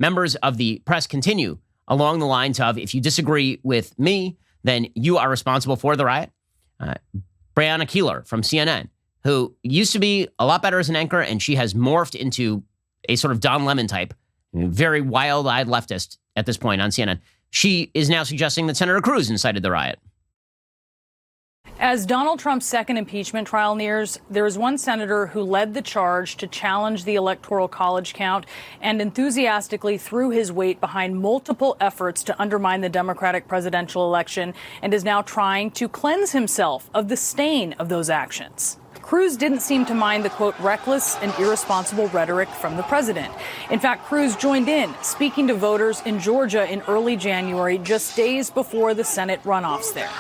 members of the press continue along the lines of, if you disagree with me, then you are responsible for the riot. Breonna Keeler from CNN, who used to be a lot better as an anchor, and she has morphed into a sort of Don Lemon type, very wild-eyed leftist at this point on CNN. She is now suggesting that Senator Cruz incited the riot. As Donald Trump's second impeachment trial nears, there is one senator who led the charge to challenge the Electoral College count and enthusiastically threw his weight behind multiple efforts to undermine the Democratic presidential election and is now trying to cleanse himself of the stain of those actions. Cruz didn't seem to mind the, quote, reckless and irresponsible rhetoric from the president. In fact, Cruz joined in, speaking to voters in Georgia in early January, just days before the Senate runoffs there.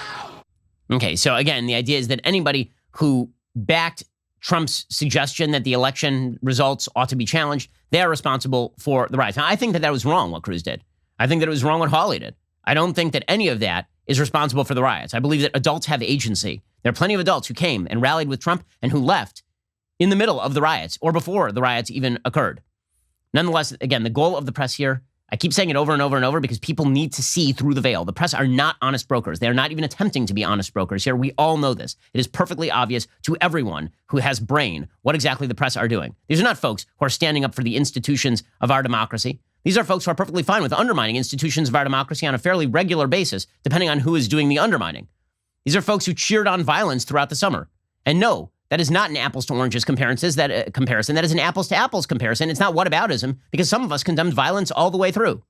Okay, so again, the idea is that anybody who backed Trump's suggestion that the election results ought to be challenged, they are responsible for the riots. Now, I think that was wrong, what Cruz did. I think that it was wrong what Hawley did. I don't think that any of that is responsible for the riots. I believe that adults have agency. There are plenty of adults who came and rallied with Trump and who left in the middle of the riots or before the riots even occurred. Nonetheless, again, the goal of the press here, I keep saying it over and over and over because people need to see through the veil. The press are not honest brokers. They are not even attempting to be honest brokers here. We all know this. It is perfectly obvious to everyone who has brain what exactly the press are doing. These are not folks who are standing up for the institutions of our democracy. These are folks who are perfectly fine with undermining institutions of our democracy on a fairly regular basis, depending on who is doing the undermining. These are folks who cheered on violence throughout the summer. And no, that is not an apples to oranges comparison. That is an apples to apples comparison. It's not whataboutism, because some of us condemned violence all the way through.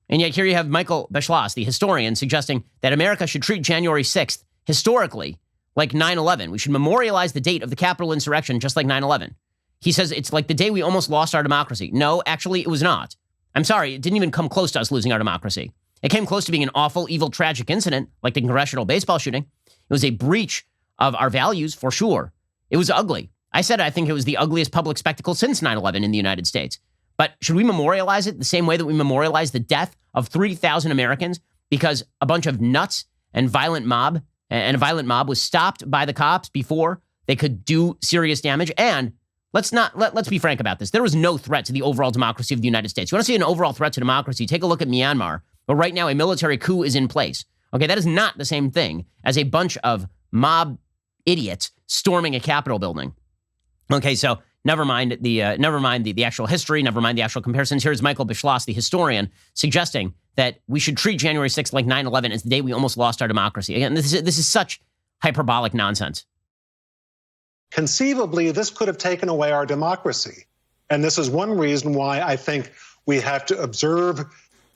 And yet here you have Michael Beschloss, the historian, suggesting that America should treat January 6th historically like 9/11. We should memorialize the date of the Capitol insurrection just like 9/11. He says it's like the day we almost lost our democracy. No, actually, it was not. I'm sorry, it didn't even come close to us losing our democracy. It came close to being an awful, evil, tragic incident, like the congressional baseball shooting. It was a breach of our values, for sure. It was ugly. I said I think it was the ugliest public spectacle since 9/11 in the United States. But should we memorialize it the same way that we memorialize the death of 3,000 Americans because a bunch of nuts and a violent mob was stopped by the cops before they could do serious damage? And let's be frank about this. There was no threat to the overall democracy of the United States. You want to see an overall threat to democracy? Take a look at Myanmar, where right now a military coup is in place. Okay, that is not the same thing as a bunch of mob idiots storming a Capitol building. Okay, so never mind the actual history, never mind the actual comparisons. Here's Michael Beschloss, the historian, suggesting that we should treat January 6th like 9/11 as the day we almost lost our democracy. Again, this is such hyperbolic nonsense. Conceivably, this could have taken away our democracy. And this is one reason why I think we have to observe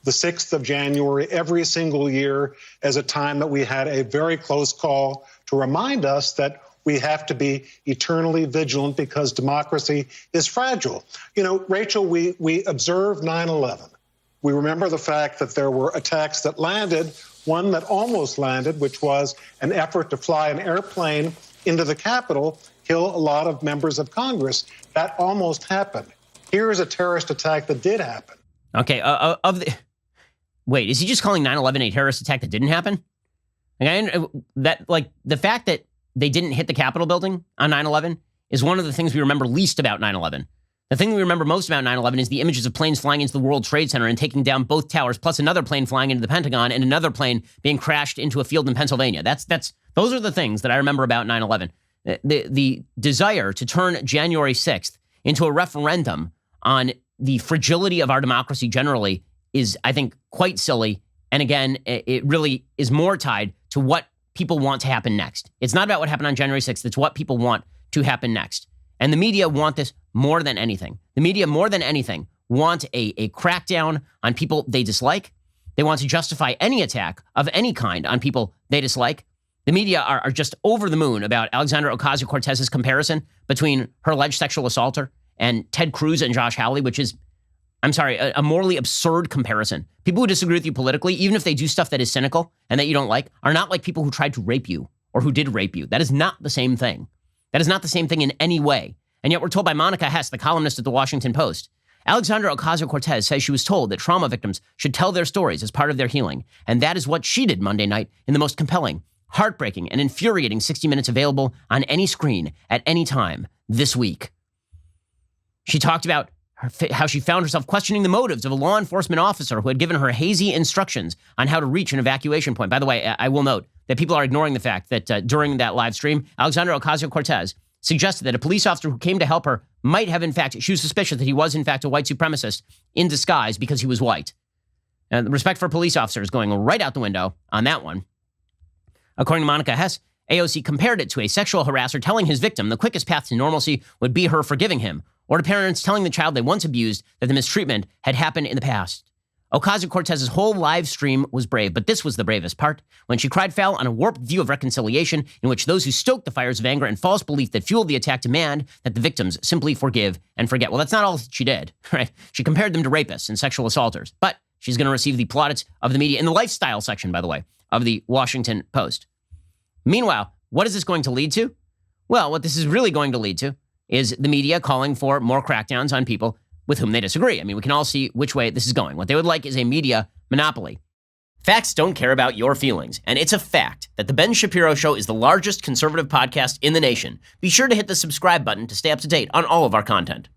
the 6th of January every single year as a time that we had a very close call to remind us that we have to be eternally vigilant because democracy is fragile. You know, Rachel, we observe 9/11. We remember the fact that there were attacks that landed, one that almost landed, which was an effort to fly an airplane into the Capitol, kill a lot of members of Congress. That almost happened. Here is a terrorist attack that did happen. Okay, wait, is he just calling 9/11 a terrorist attack that didn't happen? The fact that they didn't hit the Capitol building on 9/11 is one of the things we remember least about 9/11. The thing we remember most about 9/11 is the images of planes flying into the World Trade Center and taking down both towers, plus another plane flying into the Pentagon and another plane being crashed into a field in Pennsylvania. Those are the things that I remember about 9/11. The desire to turn January 6th into a referendum on the fragility of our democracy generally is, I think, quite silly. And again, it really is more tied to what people want to happen next. It's not about what happened on January 6th. It's what people want to happen next. And the media want this more than anything. The media, more than anything, want a crackdown on people they dislike. They want to justify any attack of any kind on people they dislike. The media are just over the moon about Alexandra Ocasio-Cortez's comparison between her alleged sexual assaulter and Ted Cruz and Josh Hawley, which is, I'm sorry, a morally absurd comparison. People who disagree with you politically, even if they do stuff that is cynical and that you don't like, are not like people who tried to rape you or who did rape you. That is not the same thing. That is not the same thing in any way. And yet we're told by Monica Hess, the columnist at the Washington Post, Alexandra Ocasio-Cortez says she was told that trauma victims should tell their stories as part of their healing. And that is what she did Monday night in the most compelling, heartbreaking, and infuriating 60 Minutes available on any screen at any time this week. She talked about how she found herself questioning the motives of a law enforcement officer who had given her hazy instructions on how to reach an evacuation point. By the way, I will note that people are ignoring the fact that during that live stream, Alexandra Ocasio-Cortez suggested that a police officer who came to help her might have, in fact, she was suspicious that he was, in fact, a white supremacist in disguise because he was white. And the respect for police officers going right out the window on that one. According to Monica Hess, AOC compared it to a sexual harasser telling his victim the quickest path to normalcy would be her forgiving him, or to parents telling the child they once abused that the mistreatment had happened in the past. Ocasio-Cortez's whole live stream was brave, but this was the bravest part, when she cried foul on a warped view of reconciliation in which those who stoked the fires of anger and false belief that fueled the attack demand that the victims simply forgive and forget. Well, that's not all she did, right? She compared them to rapists and sexual assaulters, but she's going to receive the plaudits of the media in the lifestyle section, by the way, of the Washington Post. Meanwhile, what is this going to lead to? Well, what this is really going to lead to is the media calling for more crackdowns on people with whom they disagree. I mean, we can all see which way this is going. What they would like is a media monopoly. Facts don't care about your feelings, and it's a fact that The Ben Shapiro Show is the largest conservative podcast in the nation. Be sure to hit the subscribe button to stay up to date on all of our content.